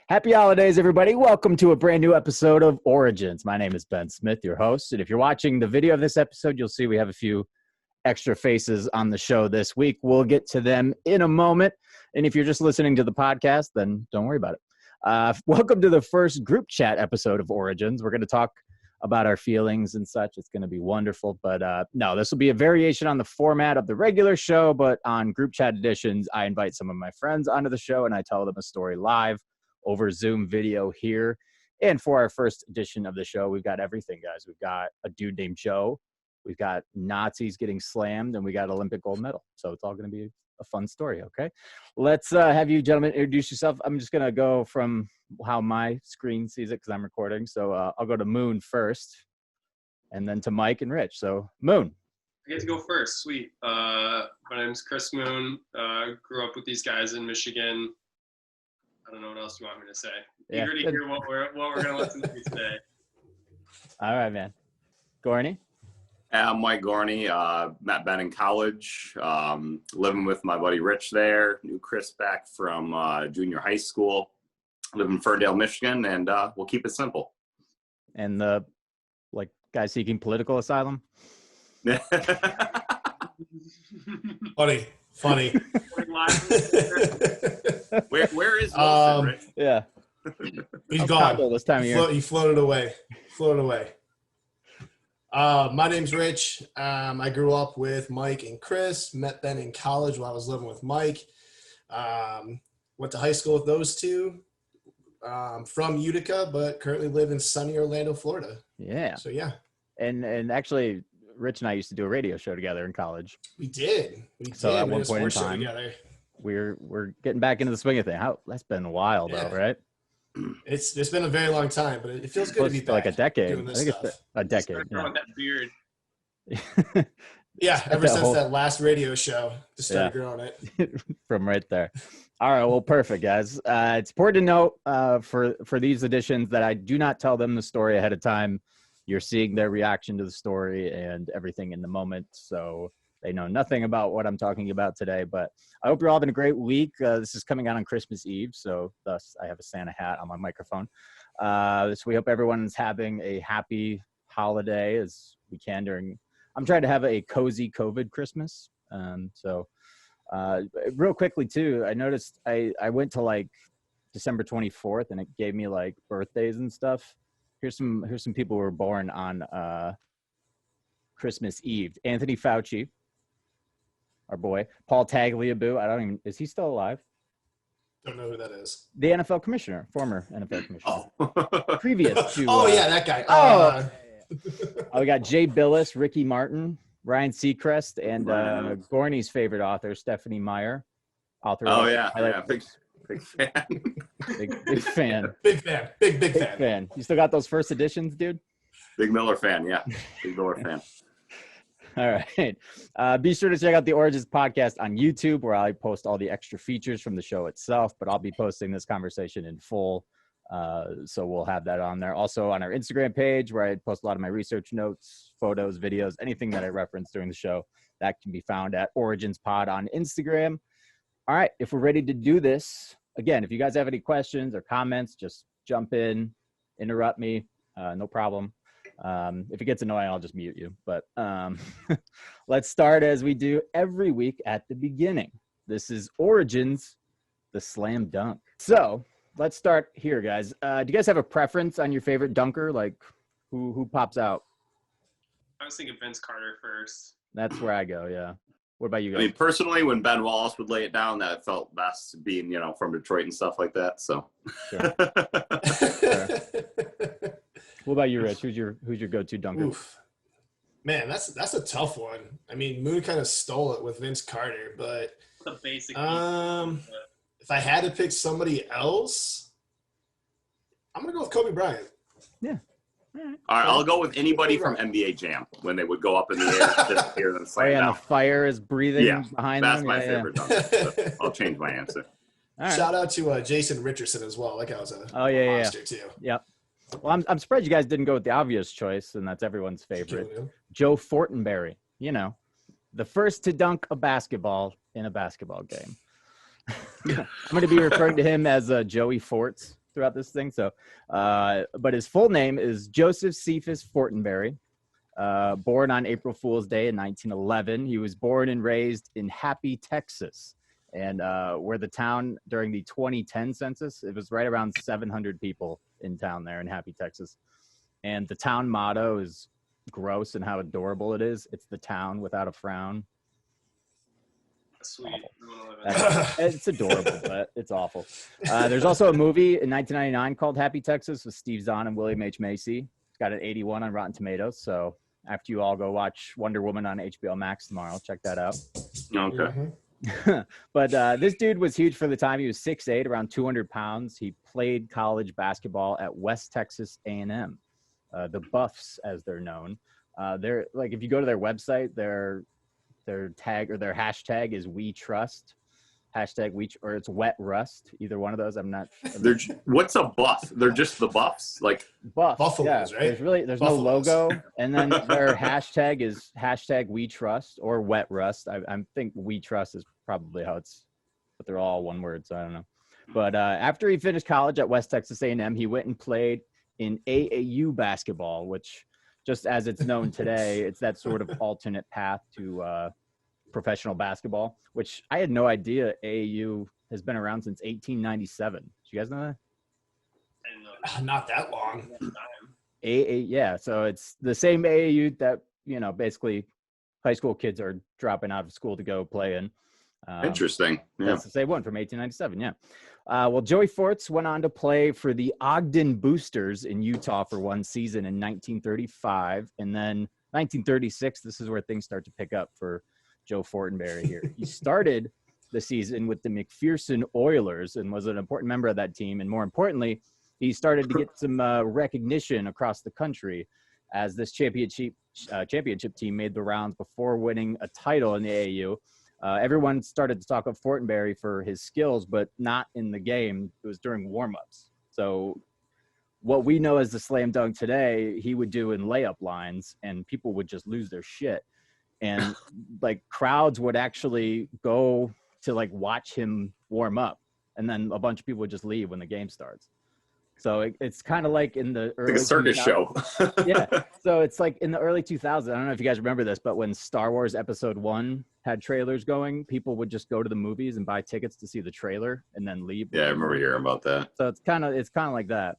Happy holidays, everybody. Welcome to a brand new episode of Origins. My name is Ben Smith, your host. And if you're watching the video of this episode, you'll see we have a few extra faces on the show this week. We'll get to them in a moment. And if you're just listening to the podcast, then don't worry about it. Welcome to the first group chat episode of Origins. We're going to talk about our feelings and such. It's going to be wonderful. But no, this will be a variation on the format of the regular show. But on group chat editions, I invite some of my friends onto the show and I tell them a story live over Zoom video here. And for our first edition of the show, we've got everything, guys. We've got a dude named Joe. We've got Nazis getting slammed, and we got Olympic gold medal. So it's all going to be a fun story, okay? Let's have you gentlemen introduce yourself. I'm just going to go from how my screen sees it because I'm recording. So I'll go to Moon first, and then to Mike and Rich. So Moon. I get to go first. Sweet. My name's Chris Moon. Grew up with these guys in Michigan. I don't know what else you want me to say. Yeah. Eager to hear what we're going to listen to today. All right, man. Gorney? I'm Mike Gorney. Met Ben in college. Living with my buddy Rich there. Knew Chris back from junior high school. Live in Ferndale, Michigan, and we'll keep it simple. And the guy seeking political asylum? Funny. Where is Wilson, Rich? Yeah. He's gone. This time of year. He floated away. My name's Rich. I grew up with Mike and Chris. Met Ben in college while I was living with Mike. Went to high school with those two. From Utica, but currently live in sunny Orlando, Florida. Yeah. So yeah. And actually, Rich and I used to do a radio show together in college. We did. So at one point in time, we're getting back into the swing of thing. That's been a while though, right? It's been a very long time, but it feels good to be back. Like a decade. Doing this I think stuff. it's a decade. Growing that beard. Yeah, ever since that last radio show, just started growing it. From right there. All right, well, perfect, guys. It's important to note for these editions that I do not tell them the story ahead of time. You're seeing their reaction to the story and everything in the moment, so they know nothing about what I'm talking about today. But I hope you're all having a great week. This is coming out on Christmas Eve, so thus I have a Santa hat on my microphone. So we hope everyone's having a happy holiday as we can during. I'm trying to have a cozy COVID Christmas. Real quickly too, I noticed I went to December 24th and it gave me birthdays and stuff. Here's some people who were born on Christmas Eve. Anthony Fauci, our boy. Paul Tagliabue. Is he still alive? Don't know who that is. The NFL commissioner, former NFL commissioner. Oh. Previous to. Yeah, that guy. We got Jay Billis, Ricky Martin, Ryan Seacrest, and Gorney's favorite author, Stephanie Meyer. Author. Big fan. Big fan. Big fan. You still got those first editions, dude? Big Miller fan, yeah. Big Miller fan. All right. Be sure to check out the Origins podcast on YouTube, where I post all the extra features from the show itself, but I'll be posting this conversation in full. So we'll have that on there. Also on our Instagram page, where I post a lot of my research notes, photos, videos, anything that I reference during the show, that can be found at Origins Pod on Instagram. All right, if we're ready to do this, again, if you guys have any questions or comments, just jump in, interrupt me, no problem. If it gets annoying, I'll just mute you. But let's start as we do every week at the beginning. This is Origins, the slam dunk. So let's start here, guys. Do you guys have a preference on your favorite dunker? Who pops out? I was thinking Vince Carter first. That's where I go, yeah. What about you guys? I mean, personally, when Ben Wallace would lay it down, that felt best being, from Detroit and stuff like that. So. Sure. What about you, Rich? Who's your go-to dunker? Oof. Man, that's a tough one. I mean, Moon kind of stole it with Vince Carter, but the basic. If I had to pick somebody else, I'm gonna go with Kobe Bryant. Yeah. All right, I'll go with anybody from NBA Jam when they would go up in the air, disappear, and slam down. And the fire is breathing behind that's them. my favorite dunker. So I'll change my answer. Right. Shout out to Jason Richardson as well. That guy was a monster too. Yep. Well, I'm surprised you guys didn't go with the obvious choice, and that's everyone's favorite. Joe Fortenberry. The first to dunk a basketball in a basketball game. I'm going to be referring to him as Joey Forts throughout this thing. So, but his full name is Joseph Cephas Fortenberry. Born on April Fool's Day in 1911. He was born and raised in Happy, Texas. And where the town during the 2010 census, it was right around 700 people in town there in Happy, Texas. And the town motto is gross and how adorable it is. It's the town without a frown. Sweet. It's adorable, but it's awful. There's also a movie in 1999 called Happy, Texas with Steve Zahn and William H. Macy. It's got an 81 on Rotten Tomatoes. So after you all go watch Wonder Woman on HBO Max tomorrow, check that out. Okay. But this dude was huge for the time. He was 6'8", around 200 pounds. He played college basketball at West Texas A&M, the Buffs, as they're known. They're like, if you go to their website, their tag or their hashtag is We Trust. Hashtag or it's Wet Rust. Either one of those. What's a buff? They're just the Buffs, like Buffs. Buffaloes, yeah. right? There's Buffaloes. no logo, and then their hashtag is hashtag We Trust or Wet Rust. I think We Trust is probably how it's, but they're all one word, so I don't know. But after he finished college at West Texas A&M, he went and played in AAU basketball, which, just as it's known today, it's that sort of alternate path to professional basketball, which I had no idea AAU has been around since 1897. Did you guys know that? I didn't know that. Not that long. AA, yeah. So it's the same AAU that, basically high school kids are dropping out of school to go play in. Interesting. Yeah. That's the same one from 1897. Yeah. Well, Joey Forts went on to play for the Ogden Boosters in Utah for one season in 1935. And then 1936, this is where things start to pick up for Joe Fortenberry here. He started the season with the McPherson Oilers and was an important member of that team. And more importantly, he started to get some recognition across the country as this championship team made the rounds before winning a title in the AAU. Everyone started to talk of Fortenberry for his skills, but not in the game. It was during warmups. So what we know as the slam dunk today, he would do in layup lines, and people would just lose their shit. And like crowds would actually go to like watch him warm up, and then a bunch of people would just leave when the game starts. So it's kind of like in the early Like a circus 2000s. show. Yeah. So it's like in the early 2000s. I don't know if you guys remember this, but when Star Wars Episode 1 had trailers going, people would just go to the movies and buy tickets to see the trailer and then leave. Yeah, I remember hearing about that. So it's kind of like that.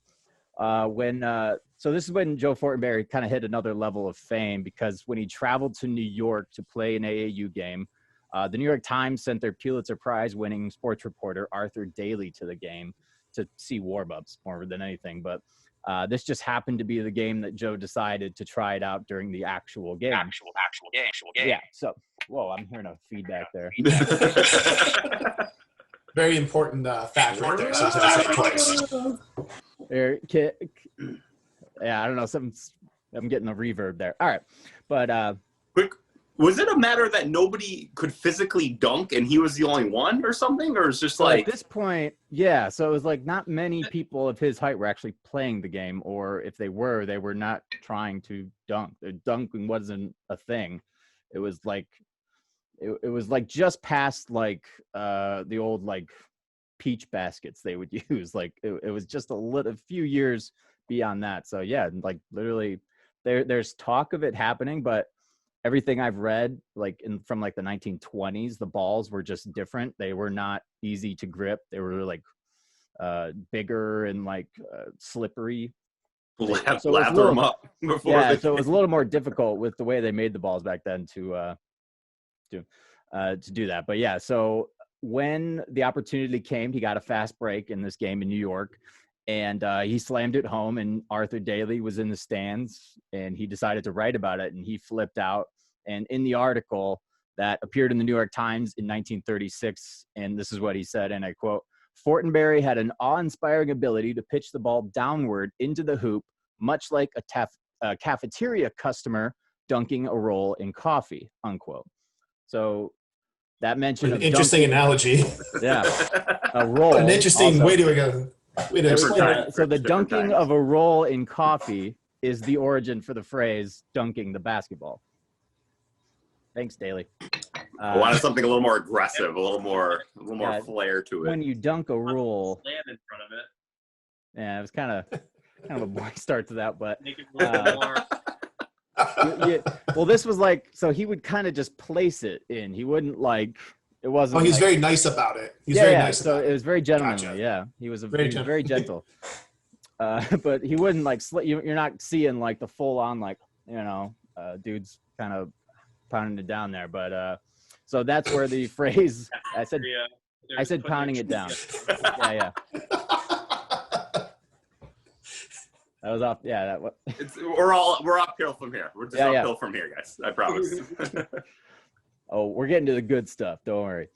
So this is when Joe Fortenberry kind of hit another level of fame, because when he traveled to New York to play an AAU game, the New York Times sent their Pulitzer Prize winning sports reporter Arthur Daly to the game to see warm-ups more than anything. But this just happened to be the game that Joe decided to try it out during the actual game. Actual game. Yeah. So, whoa, I'm hearing a feedback there. Very important fact right there. So I say twice. Yeah, I don't know. I'm getting a reverb there. All right. But Quick, was it a matter that nobody could physically dunk and he was the only one or something? Or is just so like at this point, yeah. So it was like not many people of his height were actually playing the game, or if they were not trying to dunk. Dunking wasn't a thing. It was like it was like just past like the old like peach baskets they would use. Like it was just a few years beyond that. So yeah, like literally there's talk of it happening, but everything I've read, like from like the 1920s, the balls were just different. They were not easy to grip. They were like bigger and like slippery. lather them up before. Yeah, so it was a little more difficult with the way they made the balls back then to do that. But yeah, so when the opportunity came, he got a fast break in this game in New York, and he slammed it home. And Arthur Daly was in the stands, and he decided to write about it, and he flipped out. And in the article that appeared in the New York Times in 1936, and this is what he said, and I quote, "Fortenberry had an awe-inspiring ability to pitch the ball downward into the hoop, much like a cafeteria customer dunking a roll in coffee," unquote. So that mention An interesting analogy. Yeah, a roll. An interesting also, way to go. So the dunking of a roll in coffee is the origin for the phrase "dunking the basketball." Thanks, Daly. I wanted something a little more aggressive, a little more flair to it. When you dunk a roll, Stand in front of it. Yeah, it was kind of a boring start to that, but Make it a little bit more. yeah. Well, this was like, so he would kind of just place it in. He wouldn't like, it wasn't. Oh, he's like, very nice about it. He's yeah, very yeah. nice So about it was very gentlemanly. Gotcha. Yeah, he was Very very gentle. But he wouldn't like you're not seeing like the full on like dudes kind of pounding it down there. But so that's where the phrase I said pounding it down. Yeah. That was off. Yeah, We're uphill from here. We're just uphill from here, guys. I promise. Oh, we're getting to the good stuff. Don't worry.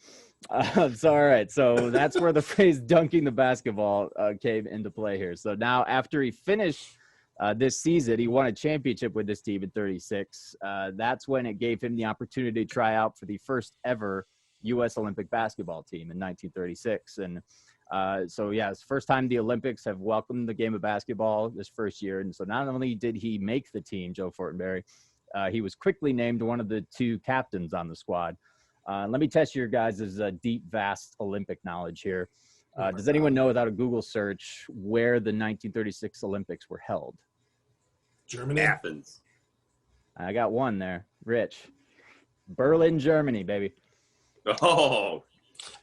So all right. So that's where the phrase "dunking the basketball" came into play here. So now, after he finished this season, he won a championship with this team in '36. That's when it gave him the opportunity to try out for the first ever U.S. Olympic basketball team in 1936. And so yeah, it's the first time the Olympics have welcomed the game of basketball this first year. And so not only did he make the team, Joe Fortenberry, he was quickly named one of the two captains on the squad. Let me test your guys' deep, vast Olympic knowledge here. Does anyone know, without a Google search, where the 1936 Olympics were held? Germany. Athens. I got one there. Rich. Berlin, Germany, baby. Oh.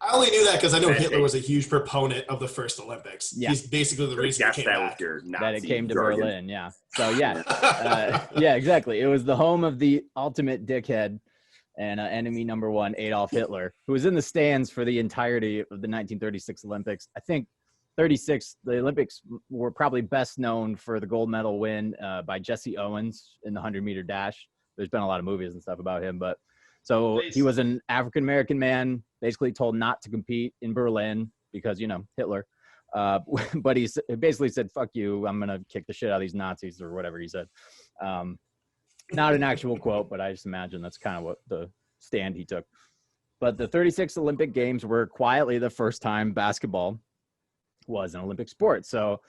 I only knew that because I know Hitler was a huge proponent of the first Olympics. Yeah. He's basically the reason it came back. That it came to Berlin, yeah. So, yeah. Yeah, exactly. It was the home of the ultimate dickhead and enemy number one, Adolf Hitler, who was in the stands for the entirety of the 1936 Olympics. I think 36, the Olympics were probably best known for the gold medal win by Jesse Owens in the 100-meter dash. There's been a lot of movies and stuff about him, but so he was an African-American man, basically told not to compete in Berlin because, Hitler. But he basically said, fuck you, I'm going to kick the shit out of these Nazis, or whatever he said. Not an actual quote, but I just imagine that's kind of what the stand he took. But the 36 Olympic Games were quietly the first time basketball was an Olympic sport. So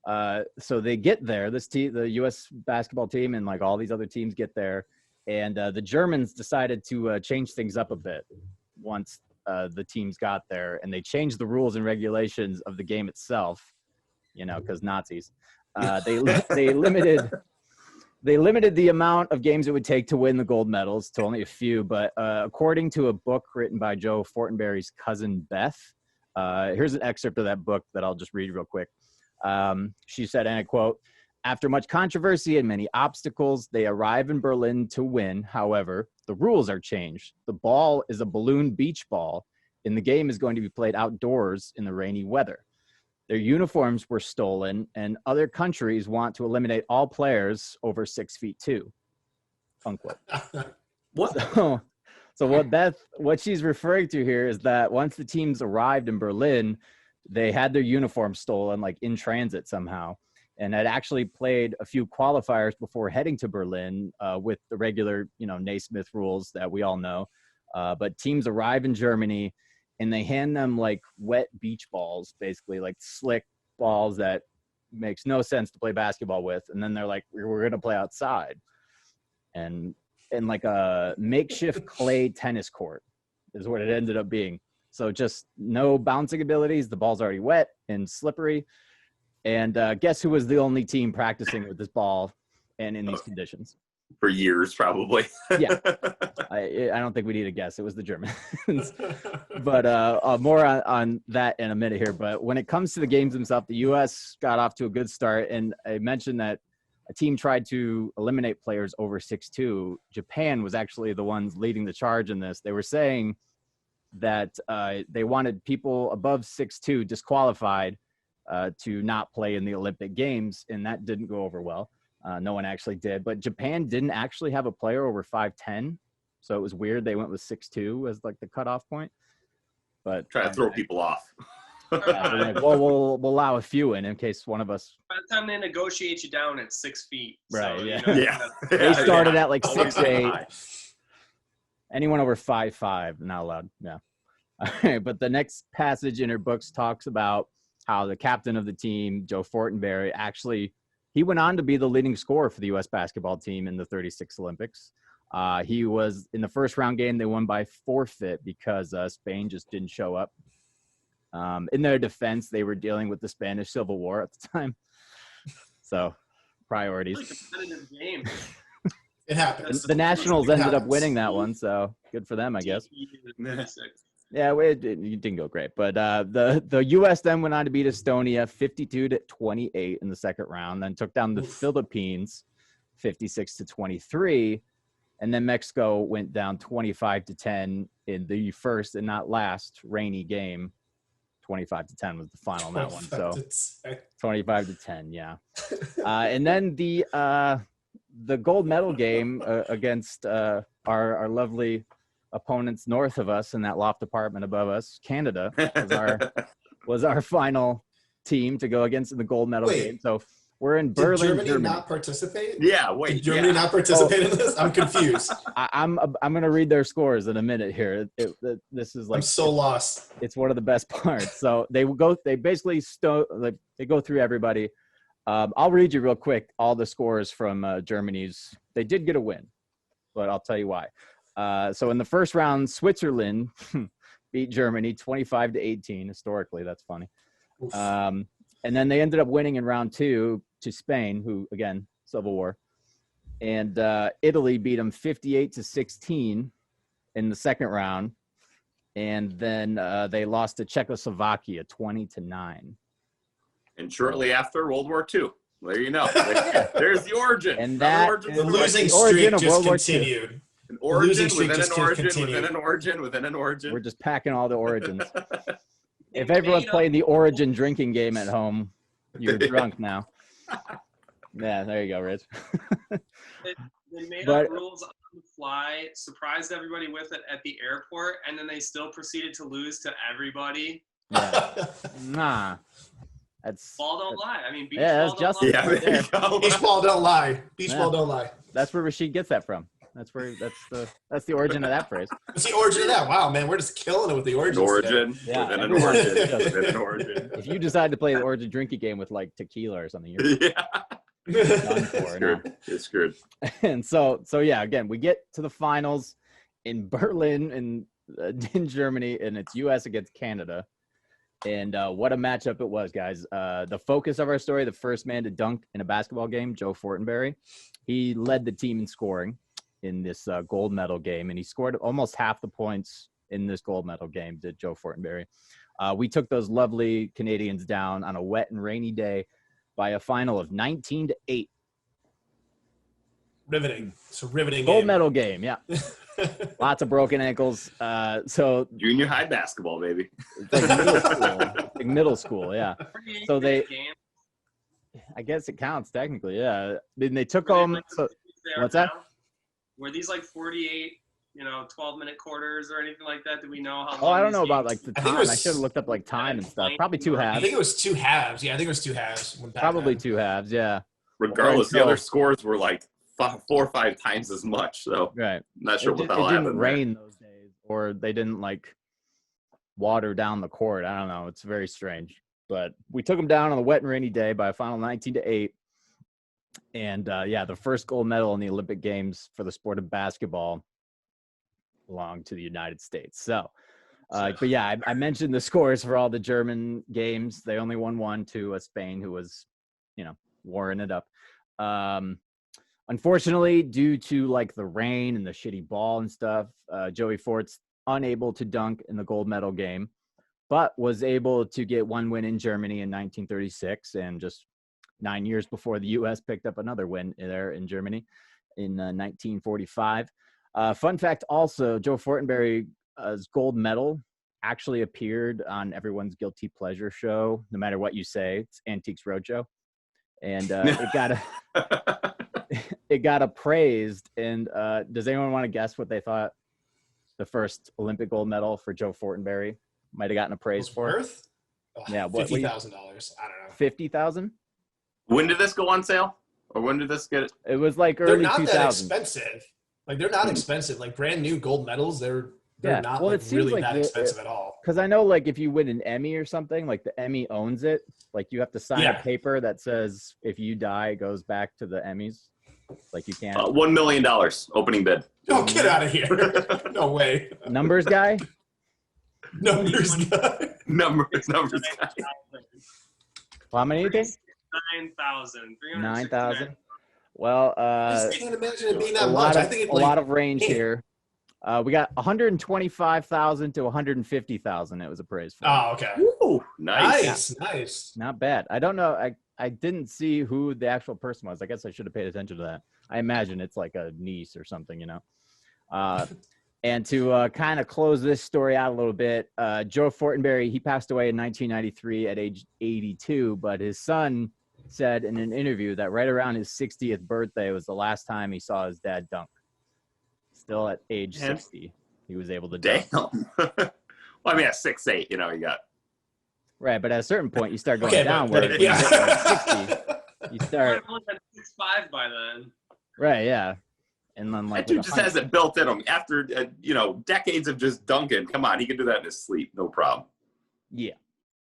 they get there, the U.S. basketball team and like all these other teams get there. And the Germans decided to change things up a bit once the teams got there, and they changed the rules and regulations of the game itself, because Nazis. They limited the amount of games it would take to win the gold medals to only a few. But according to a book written by Joe Fortenberry's cousin Beth, here's an excerpt of that book that I'll just read real quick. She said, and I quote, "After much controversy and many obstacles, they arrive in Berlin to win. However, the rules are changed. The ball is a balloon beach ball, and the game is going to be played outdoors in the rainy weather. Their uniforms were stolen, and other countries want to eliminate all players over 6'2". Unquote." What? So what she's referring to here is that once the teams arrived in Berlin, they had their uniforms stolen, like in transit somehow, and had actually played a few qualifiers before heading to Berlin with the regular, Naismith rules that we all know. But teams arrive in Germany, and they hand them like wet beach balls, basically like slick balls that makes no sense to play basketball with. And then they're like, we're going to play outside. And like a makeshift clay tennis court is what it ended up being. So just no bouncing abilities. The ball's already wet and slippery. And guess who was the only team practicing with this ball and in these conditions? For years, probably. Yeah. I don't think we need a guess. It was the Germans. But more on that in a minute here. But when it comes to the games themselves, the U.S. got off to a good start. And I mentioned that a team tried to eliminate players over 6'2". Japan was actually the ones leading the charge in this. They were saying that they wanted people above 6'2" disqualified to not play in the Olympic Games, and that didn't go over well. No one actually did. But Japan didn't actually have a player over 5'10", so it was weird. They went with 6'2" as like the cutoff point. But try to throw people off. Like, well, we'll allow a few in case one of us. By the time they negotiate you down at 6 feet, right? So, Yeah. They started at like 6'8". Anyone over 5'5" not allowed. Yeah. All right, but the next passage in her books talks about how the captain of the team, Joe Fortenberry, he went on to be the leading scorer for the U.S. basketball team in the 36 Olympics. He was in the first round game. They won by forfeit because Spain just didn't show up. In their defense, they were dealing with the Spanish Civil War at the time. So, priorities. Really competitive game. It happens. The Nationals It ended up happens. winning that one, so good for them, I guess. Yeah, it didn't go great, but the U.S. then went on to beat Estonia 52-28 in the second round, then took down the Philippines 56-23, and then Mexico went down 25-10 in the first and not last rainy game. 25-10 was the final on that one, so 25-10, yeah. And then the gold medal game against our lovely opponents north of us in that loft apartment above us, Canada, was our final team to go against in the gold medal game. So we're in Berlin, Did Germany not participate? Yeah, wait. Did Germany not participate in this? I'm confused. I'm going to read their scores in a minute here. This is like I'm so lost. It's one of the best parts. So they basically they go through everybody. I'll read you real quick all the scores from Germany's. They did get a win, but I'll tell you why. So in the first round, Switzerland beat Germany 25-18. Historically, that's funny. And then they ended up winning in round 2 to Spain, who, again, Civil War. And Italy beat them 58-16 in the second round. And then they lost to Czechoslovakia 20-9. And shortly after, World War II. There you know. There's the origin. And that The losing streak just continued. An origin streak within just an origin continued. within an origin within an origin. We're just packing all the origins. If everyone's playing the origin drinking game at home, you're drunk now. Yeah, there you go, Rich. They made up rules on the fly, surprised everybody with it at the airport, and then they still proceeded to lose to everybody. Yeah. Nah. Ball don't lie. I mean, beach that's ball just don't lie. Yeah, there you go. Beach ball don't lie. Beach ball don't lie. That's where Rashid gets that from. That's the origin of that phrase. What's the origin of that? Wow, man, we're just killing it with the origins. Origin Yeah, within an everyone- origin within an origin. If you decide to play the origin drinking game with like tequila or something, you're Yeah. done for. No. You're screwed. And so yeah, again, we get to the finals in Berlin in Germany, and it's U.S. against Canada. And what a matchup it was, guys. The focus of our story, the first man to dunk in a basketball game, Joe Fortenberry. He led the team in scoring in this gold medal game, and he scored almost half the points in this gold medal game, did Joe Fortenberry. We took those lovely Canadians down on a wet and rainy day by a final of 19-8. Riveting. It's a riveting Gold game. medal game, yeah. Lots of broken ankles. So Junior high basketball, baby. it's like middle school, yeah. So I guess it counts technically, yeah. Then they took home. So, what's that? Were these like 48, 12-minute quarters or anything like that? Do we know how long? Oh, I don't these know about games- like the I think time. it I was- should have looked up like time and stuff. Probably 2 I halves. think it was 2 halves. Yeah, I think it was 2 halves. Probably 2 halves, yeah. Regardless, the Right, so- other scores were like 4 or 5 times as much. So Right. not sure what the It hell didn't happened rain those days, or they didn't like water down the court. I don't know. It's very strange. But we took them down on a wet and rainy day by a final 19-8. And the first gold medal in the Olympic Games for the sport of basketball belonged to the United States. So, but yeah, I mentioned the scores for all the German games. They only won 1 to Spain, who was, warring it up. Unfortunately, due to like the rain and the shitty ball and stuff, Joey Fort's unable to dunk in the gold medal game, but was able to get 1 win in Germany in 1936, and just 9 years before the U.S. picked up another win there in Germany in 1945. Fun fact also, Joe Fortenberry's gold medal actually appeared on everyone's guilty pleasure show, no matter what you say. It's Antiques Roadshow. And it got appraised. And does anyone want to guess what they thought the first Olympic gold medal for Joe Fortenberry might have gotten appraised for? Worth? Yeah, $50,000. I don't know. $50,000? When did this go on sale? Or when did this get? It was like They're early not 2000s. that expensive. Like they're not expensive. Like brand new gold medals, they're Yeah. not Well, like it seems really like that expensive at all. Because I know, like, if you win an Emmy or something, like the Emmy owns it. Like, you have to sign Yeah. a paper that says if you die, it goes back to the Emmys. Like, you can't. $1 million opening bid. Oh, get out of here! No way. Numbers guy? Numbers guy. Numbers guy. Well, how many do you think? 9,000. 9,000. Well, I just can't imagine it being a that lot much. I of think it's a like, lot of range hey. here. We got 125,000 to 150,000. It was appraised for. Oh, okay. Ooh, nice. Nice. Not bad. I don't know. I didn't see who the actual person was. I guess I should have paid attention to that. I imagine it's like a niece or something, you know. And to kind of close this story out a little bit, Joe Fortenberry, he passed away in 1993 at age 82, but his son said in an interview that right around his 60th birthday was the last time he saw his dad dunk. Still at age 60, he was able to dunk. Damn. Well, I mean, at 6'8", you know, you got. Right, but at a certain point, you start going Okay, downward. but When you hit like 60, you start. I only had 6'5" by then. Right, yeah. And then like That dude just has it built in him. After, decades of just dunking, come on, he can do that in his sleep, no problem. Yeah.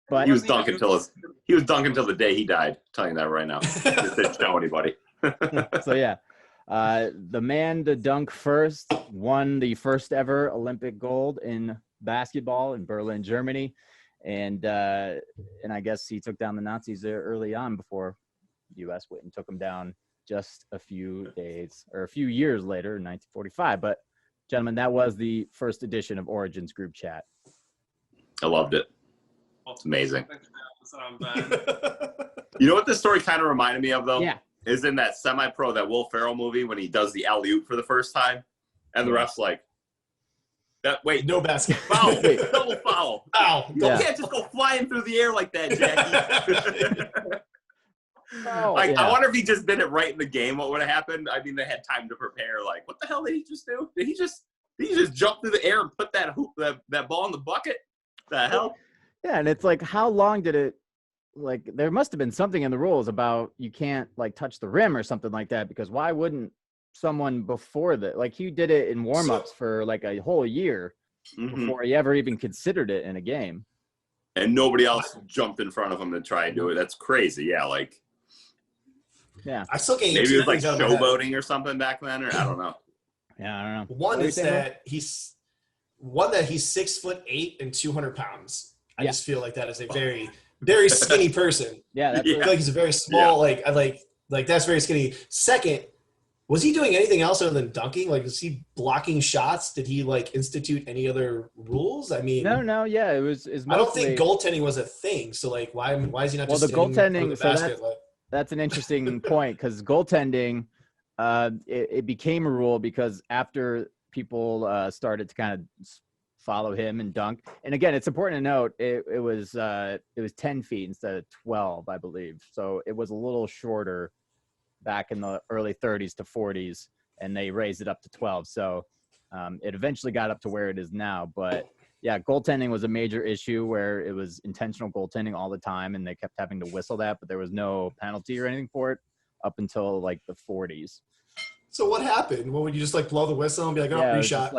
But He was dunking till the day he died. I'm telling you that right now. Just didn't show anybody. so yeah. The man to dunk first won the first ever Olympic gold in basketball in Berlin, Germany. And I guess he took down the Nazis there early on before the U.S. went and took them down just a few years later in 1945. But gentlemen, that was the first edition of Origins Group Chat. I loved it. It's amazing. Thanks for having us on, Ben. You know what this story kind of reminded me of, though? Yeah. Is in that semi-pro, that Will Ferrell movie when he does the alley-oop for the first time. And the ref's like, wait, No basket. foul, double foul. Ow. You can't just go flying through the air like that, Jackie. I wonder if he just did it right in the game, what would have happened? I mean, they had time to prepare. Like, what the hell did he just do? Did he just jump through the air and put that ball in the bucket? The hell? Yeah, and it's like, how long did it? Like, there must have been something in the rules about you can't like touch the rim or something like that, because why wouldn't someone before that, like he did it in warm-ups for like a whole year before he ever even considered it in a game. And nobody else jumped in front of him to try and do it. That's crazy. Yeah, like. Yeah. I still can't. Maybe it was like showboating or something back then, or I don't know. Yeah, I don't know. One is that he's 6'8" and 200 pounds. I just feel like that is a very, very skinny person. Yeah, that's I feel like he's a very small, like that's very skinny. Second, was he doing anything else other than dunking? Like, was he blocking shots? Did he like institute any other rules? I mean, no, yeah, it was. I don't think goaltending was a thing. So like, why is he not? Well, just the goaltending. the So basket, that's an interesting point, because goaltending, it became a rule because after people started to kind of follow him and dunk. And again, it's important to note it was 10 feet instead of 12, I believe. So it was a little shorter back in the early 30s to 40s, and they raised it up to 12. So it eventually got up to where it is now. But yeah, goaltending was a major issue where it was intentional goaltending all the time, and they kept having to whistle that, but there was no penalty or anything for it up until like the 40s. So what happened? What would you just like blow the whistle and be like, oh, Yeah, reshot?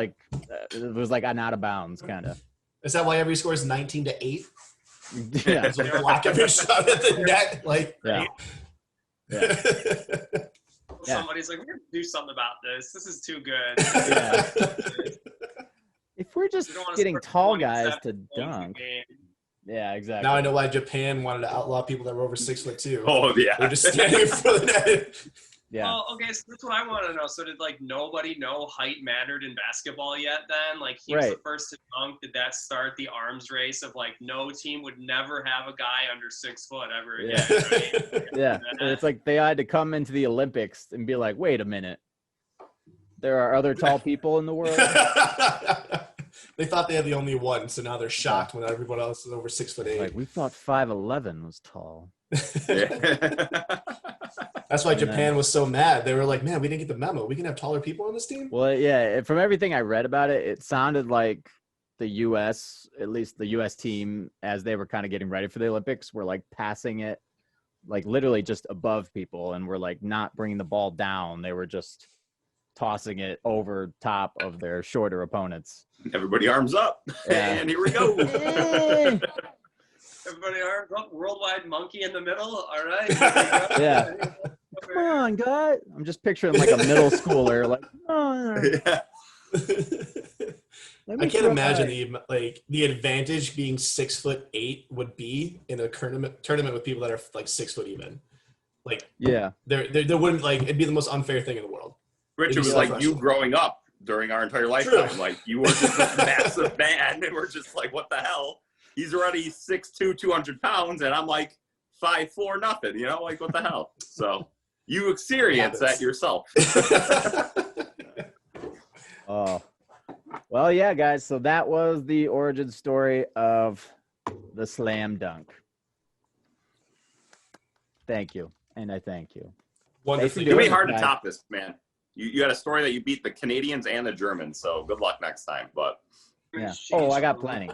it was like an out of bounds kind of. Is that why every score is 19-8? Yeah. So block every shot at the net, like. Yeah. Somebody's like, we have to do something about this. This is too good. Yeah. If we're just getting tall guys to dunk. Yeah, exactly. Now I know why Japan wanted to outlaw people that were over 6'2". Oh yeah. They're just standing in front of the net. Yeah. Well, okay, so that's what I want to know. So did like nobody know height mattered in basketball yet then? Like he was the first to dunk. Did that start the arms race of like no team would never have a guy under 6 foot ever again? Right? Yeah. It's like they had to come into the Olympics and be like, wait a minute. There are other tall people in the world. They thought they had the only one, so now they're shocked when everyone else is over 6'8". Like, we thought 5'11" was tall. That's why Japan was so mad. They were like, man, we didn't get the memo. We can have taller people on this team? Well, yeah, from everything I read about it, it sounded like the U.S., at least the U.S. team, as they were kind of getting ready for the Olympics, were like passing it, like literally just above people, and were like not bringing the ball down. They were just tossing it over top of their shorter opponents. Everybody arms up. Yeah. And here we go. Everybody arms up. Worldwide monkey in the middle. All right. Yeah. Come on, guys. I'm just picturing like a middle schooler. Like, oh. Yeah. I can't imagine the advantage being 6'8" would be in a tournament with people that are like 6 foot even. Like, yeah, there wouldn't it'd be the most unfair thing in the world. Rich, it was like you growing up during our entire lifetime. True. Like you were just this massive man, and we're just like, what the hell? He's already 6'2", 200 pounds, and I'm like 5'4", nothing. You know, like what the hell? So you experience that yourself. Oh, well, yeah, guys. So that was the origin story of the slam dunk. Thank you, and I thank you. It's gonna be hard to top this, man. You had a story that you beat the Canadians and the Germans, so good luck next time. But yeah. Oh, I got plenty.